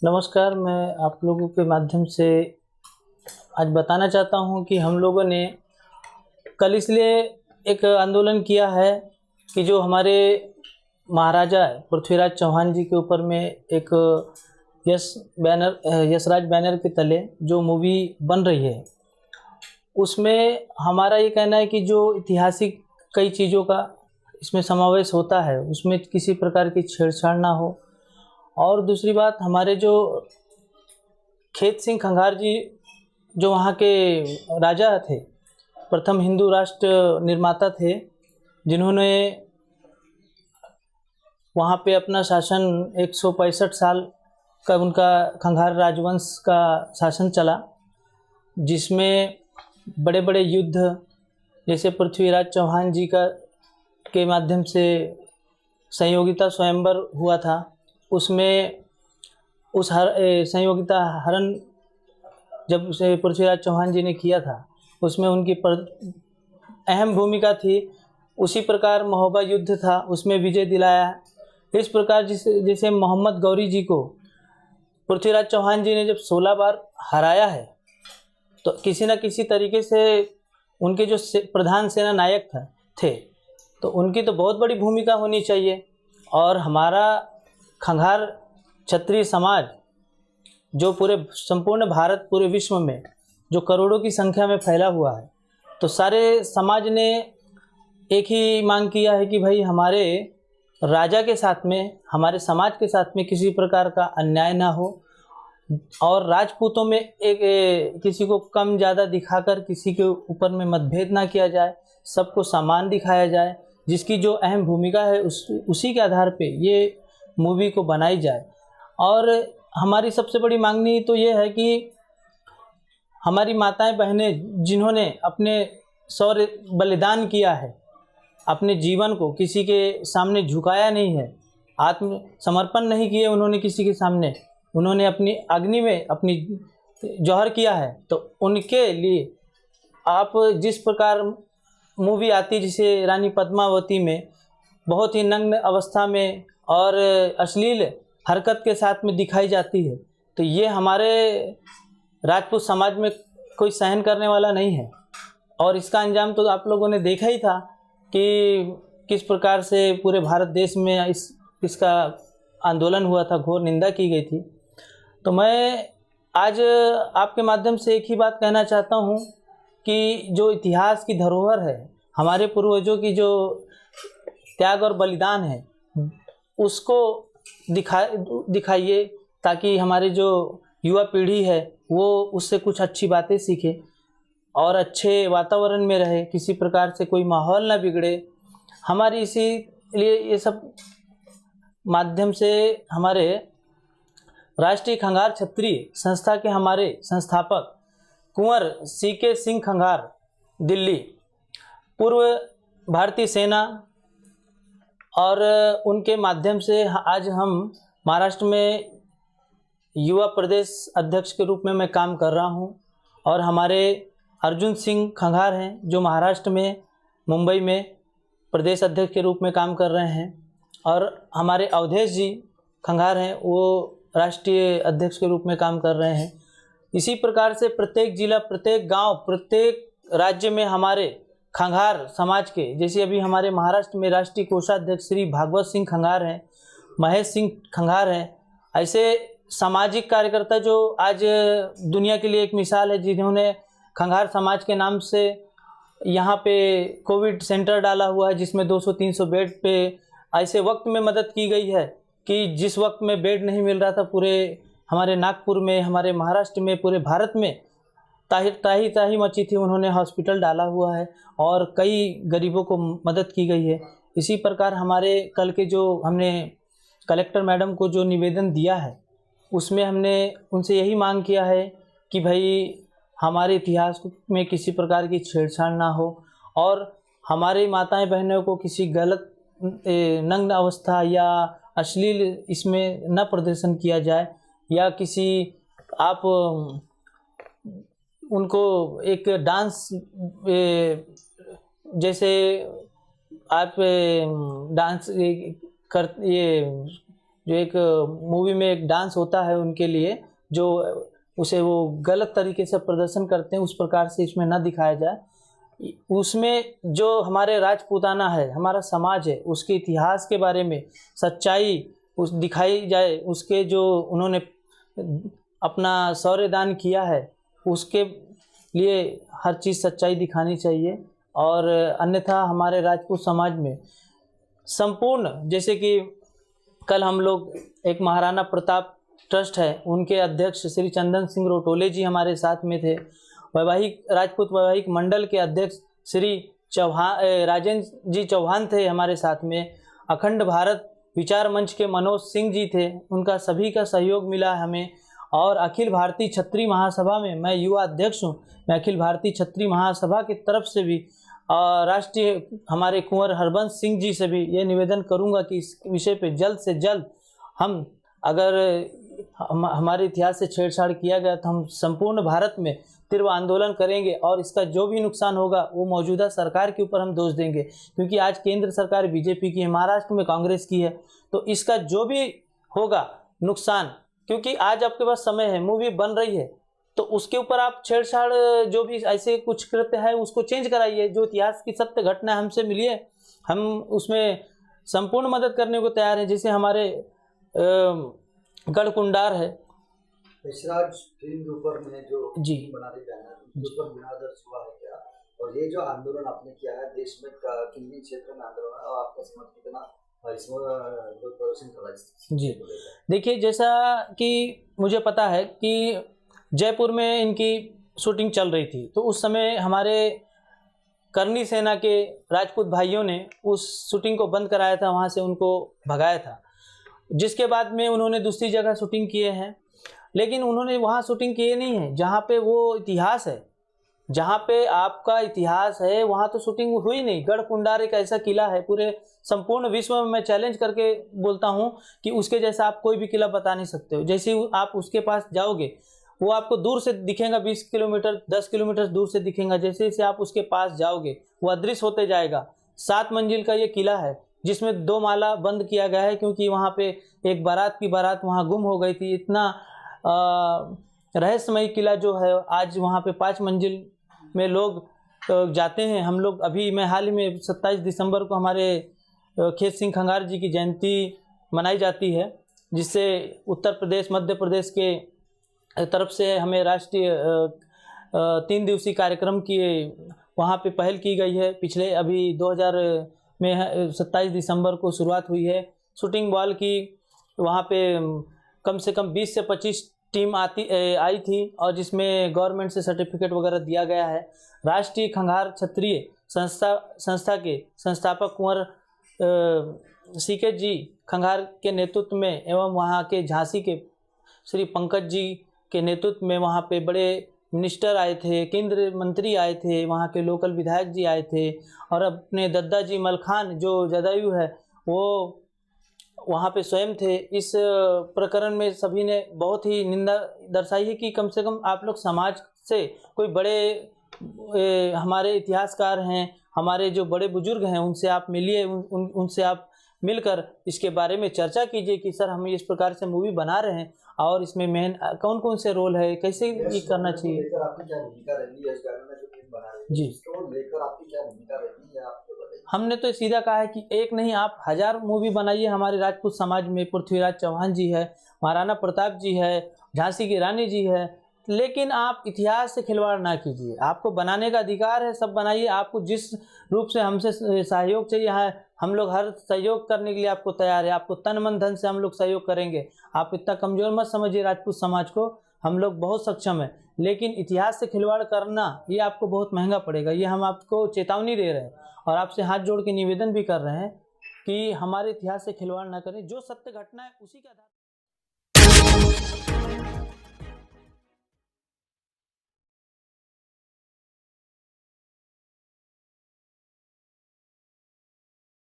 नमस्कार। मैं आप लोगों के माध्यम से आज बताना चाहता हूं कि हम लोगों ने कल इसलिए एक आंदोलन किया है कि जो हमारे महाराजा पृथ्वीराज चौहान जी के ऊपर में एक यशराज बैनर के तले जो मूवी बन रही है, उसमें हमारा ये कहना है कि जो ऐतिहासिक कई चीज़ों का इसमें समावेश होता है, उसमें किसी प्रकार की छेड़छाड़ ना हो। और दूसरी बात, हमारे जो खेत सिंह खंगार जी जो वहाँ के राजा थे, प्रथम हिंदू राष्ट्र निर्माता थे, जिन्होंने वहाँ पे अपना शासन 165 साल का उनका खंगार राजवंश का शासन चला, जिसमें बड़े बड़े युद्ध जैसे पृथ्वीराज चौहान जी का के माध्यम से संयोगिता स्वयंवर हुआ था। उसमें उस संयोगिता हरण जब से पृथ्वीराज चौहान जी ने किया था, उसमें उनकी अहम भूमिका थी। उसी प्रकार महोबा युद्ध था, उसमें विजय दिलाया। इस प्रकार जैसे मोहम्मद गौरी जी को पृथ्वीराज चौहान जी ने जब 16 बार हराया है, तो किसी न किसी तरीके से उनके जो प्रधान सेना नायक थे, तो उनकी तो बहुत बड़ी भूमिका होनी चाहिए। और हमारा खंगार क्षत्रिय समाज जो पूरे संपूर्ण भारत, पूरे विश्व में जो करोड़ों की संख्या में फैला हुआ है, तो सारे समाज ने एक ही मांग किया है कि भाई हमारे राजा के साथ में, हमारे समाज के साथ में किसी प्रकार का अन्याय ना हो, और राजपूतों में किसी को कम ज़्यादा दिखाकर किसी के ऊपर में मतभेद ना किया जाए, सबको समान दिखाया जाए। जिसकी जो अहम भूमिका है उसी के आधार पे ये मूवी को बनाई जाए। और हमारी सबसे बड़ी मांगनी तो ये है कि हमारी माताएं बहनें जिन्होंने अपने शौर्य बलिदान किया है, अपने जीवन को किसी के सामने झुकाया नहीं है, आत्म समर्पण नहीं किए उन्होंने किसी के सामने, उन्होंने अपनी अग्नि में अपनी जौहर किया है, तो उनके लिए आप जिस प्रकार मूवी आती, जिसे रानी पद्मावती में बहुत ही नग्न अवस्था में और अश्लील हरकत के साथ में दिखाई जाती है, तो ये हमारे राजपूत समाज में कोई सहन करने वाला नहीं है। और इसका अंजाम तो आप लोगों ने देखा ही था कि किस प्रकार से पूरे भारत देश में इसका आंदोलन हुआ था, घोर निंदा की गई थी। तो मैं आज आपके माध्यम से एक ही बात कहना चाहता हूँ कि जो इतिहास की धरोहर है, हमारे पूर्वजों की जो त्याग और बलिदान है, उसको दिखाइए, ताकि हमारे जो युवा पीढ़ी है वो उससे कुछ अच्छी बातें सीखे और अच्छे वातावरण में रहे, किसी प्रकार से कोई माहौल ना बिगड़े। हमारी इसीलिए ये सब माध्यम से हमारे राष्ट्रीय खंगार क्षत्रिय संस्था के हमारे संस्थापक कुंवर सीके सिंह खंगार, दिल्ली, पूर्व भारतीय सेना, और उनके माध्यम से आज हम महाराष्ट्र में युवा प्रदेश अध्यक्ष के रूप में मैं काम कर रहा हूं। और हमारे अर्जुन सिंह खंगार हैं जो महाराष्ट्र में मुंबई में प्रदेश अध्यक्ष के रूप में काम कर रहे हैं, और हमारे अवधेश जी खंगार हैं, वो राष्ट्रीय अध्यक्ष के रूप में काम कर रहे हैं। इसी प्रकार से प्रत्येक जिला, प्रत्येक गांव, प्रत्येक राज्य में हमारे खंगार समाज के, जैसे अभी हमारे महाराष्ट्र में राष्ट्रीय कोषाध्यक्ष श्री भागवत सिंह खंगार हैं, महेश सिंह खंगार हैं, ऐसे सामाजिक कार्यकर्ता जो आज दुनिया के लिए एक मिसाल है, जिन्होंने खंगार समाज के नाम से यहाँ पे कोविड सेंटर डाला हुआ है, जिसमें 200-300 बेड पे ऐसे वक्त में मदद की गई है कि जिस वक्त में बेड नहीं मिल रहा था पूरे हमारे नागपुर में, हमारे महाराष्ट्र में, पूरे भारत में ताही मची थी, उन्होंने हॉस्पिटल डाला हुआ है और कई गरीबों को मदद की गई है। इसी प्रकार हमारे कल के जो हमने कलेक्टर मैडम को जो निवेदन दिया है, उसमें हमने उनसे यही मांग किया है कि भाई हमारे इतिहास में किसी प्रकार की छेड़छाड़ ना हो, और हमारी माताएं बहनों को किसी गलत नग्न अवस्था या अश्लील इसमें न प्रदर्शन किया जाए, या किसी आप उनको एक डांस जैसे आप डांस कर ये जो एक मूवी में एक डांस होता है उनके लिए, जो उसे वो गलत तरीके से प्रदर्शन करते हैं, उस प्रकार से इसमें ना दिखाया जाए। उसमें जो हमारे राजपूताना है, हमारा समाज है, उसके इतिहास के बारे में सच्चाई उस दिखाई जाए, उसके जो उन्होंने अपना शौर्य दान किया है उसके लिए हर चीज़ सच्चाई दिखानी चाहिए। और अन्यथा हमारे राजपूत समाज में संपूर्ण, जैसे कि कल हम लोग एक महाराणा प्रताप ट्रस्ट है, उनके अध्यक्ष श्री चंदन सिंह रोटोले जी हमारे साथ में थे। वैवाहिक राजपूत वैवाहिक मंडल के अध्यक्ष श्री चौहान राजेंद्र जी चौहान थे हमारे साथ में। अखंड भारत विचार मंच के मनोज सिंह जी थे, उनका सभी का सहयोग मिला हमें। और अखिल भारतीय क्षत्रिय महासभा में मैं युवा अध्यक्ष हूँ, मैं अखिल भारतीय क्षत्रिय महासभा की तरफ से भी राष्ट्रीय हमारे कुंवर हरबंश सिंह जी से भी ये निवेदन करूँगा कि इस विषय पे जल्द से जल्द हम, अगर हमारे इतिहास से छेड़छाड़ किया गया तो हम संपूर्ण भारत में तीव्र आंदोलन करेंगे और इसका जो भी नुकसान होगा वो मौजूदा सरकार के ऊपर हम दोष देंगे, क्योंकि आज केंद्र सरकार बीजेपी की है, महाराष्ट्र में कांग्रेस की है। तो इसका जो भी होगा नुकसान, क्योंकि आज आपके पास समय है, मूवी बन रही है, तो उसके ऊपर आप छेड़छाड़ जो भी ऐसे कुछ कृत्य है उसको चेंज कराइए। जो इतिहास की सत्य घटना हमसे मिली है, हम उसमें संपूर्ण मदद करने को तैयार हैं। जैसे हमारे गढ़कुंडार है, यशराज फिल्म के ऊपर में जो जी बना रही बैनर, उस पर विनादर्श हुआ है क्या? और ये जो आंदोलन आपने किया है देश में किन किन क्षेत्र में आंदोलन है और आपका समझ कितना इसमें जो प्रदर्शन कर रहा है? जी देखिए, जैसा कि मुझे पता है कि जयपुर में इनकी शूटिंग चल रही थी, तो उस समय हमारे करनी सेना के राजपूत भाइयों ने उस शूटिंग को बंद कराया था, वहाँ से उनको भगाया था। जिसके बाद में उन्होंने दूसरी जगह शूटिंग किए हैं, लेकिन उन्होंने वहाँ शूटिंग किए नहीं है जहाँ पे वो इतिहास है, जहाँ पे आपका इतिहास है वहाँ तो शूटिंग हुई नहीं। गढ़कुंडार एक ऐसा किला है, पूरे संपूर्ण विश्व में मैं चैलेंज करके बोलता हूँ कि उसके जैसा आप कोई भी किला बता नहीं सकते हो। जैसे ही आप उसके पास जाओगे वो आपको दूर से दिखेगा, 20 किलोमीटर 10 किलोमीटर दूर से दिखेगा। जैसे जैसे आप उसके पास जाओगे वो अदृश्य होते जाएगा। 7 मंजिल का ये किला है जिसमें 2 माला बंद किया गया है, क्योंकि वहाँ पे एक बारात की बारात वहाँ गुम हो गई थी। इतना रहस्यमयी किला जो है, आज वहाँ पे 5 मंजिल में लोग जाते हैं। हम लोग अभी मैं हाल ही में 27 दिसंबर को हमारे खेत सिंह खंगार जी की जयंती मनाई जाती है, जिससे उत्तर प्रदेश मध्य प्रदेश के तरफ से हमें राष्ट्रीय 3 दिवसीय कार्यक्रम की वहाँ पे पहल की गई है। पिछले अभी 2000 में 27 दिसंबर को शुरुआत हुई है शूटिंग बॉल की। वहाँ पे कम से कम 20 से 25 टीम आई थी, और जिसमें गवर्नमेंट से सर्टिफिकेट वगैरह दिया गया है। राष्ट्रीय खंगार क्षत्रिय संस्था के संस्थापक कुंवर सीके जी खंगार के नेतृत्व में एवं वहाँ के झांसी के श्री पंकज जी के नेतृत्व में वहाँ पे बड़े मिनिस्टर आए थे, केंद्रीय मंत्री आए थे, वहाँ के लोकल विधायक जी आए थे, और अपने दद्दा जी मलखान जो जदयू है वो वहाँ पे स्वयं थे। इस प्रकरण में सभी ने बहुत ही निंदा दर्शाई है कि कम से कम आप लोग समाज से कोई बड़े हमारे इतिहासकार हैं, हमारे जो बड़े बुजुर्ग हैं, उनसे आप मिलिए, उनसे आप मिलकर इसके बारे में चर्चा कीजिए कि सर हम इस प्रकार से मूवी बना रहे हैं और इसमें मेन कौन कौन से रोल है, कैसे ये करना चाहिए। जी, हमने तो सीधा कहा है कि एक नहीं आप 1000 मूवी बनाइए। हमारे राजपूत समाज में पृथ्वीराज चौहान जी है, महाराणा प्रताप जी है, झांसी की रानी जी है, लेकिन आप इतिहास से खिलवाड़ ना कीजिए। आपको बनाने का अधिकार है, सब बनाइए। आपको जिस रूप से हमसे सहयोग चाहिए है, हम लोग हर सहयोग करने के लिए आपको तैयार है। आपको तन मन धन से हम लोग सहयोग करेंगे। आप इतना कमज़ोर मत समझिए राजपूत समाज को, हम लोग बहुत सक्षम है, लेकिन इतिहास से खिलवाड़ करना ये आपको बहुत महंगा पड़ेगा। ये हम आपको चेतावनी दे रहे हैं और आपसे हाथ जोड़ के निवेदन भी कर रहे हैं कि हमारे इतिहास से खिलवाड़ ना करें। जो सत्य घटना है उसी का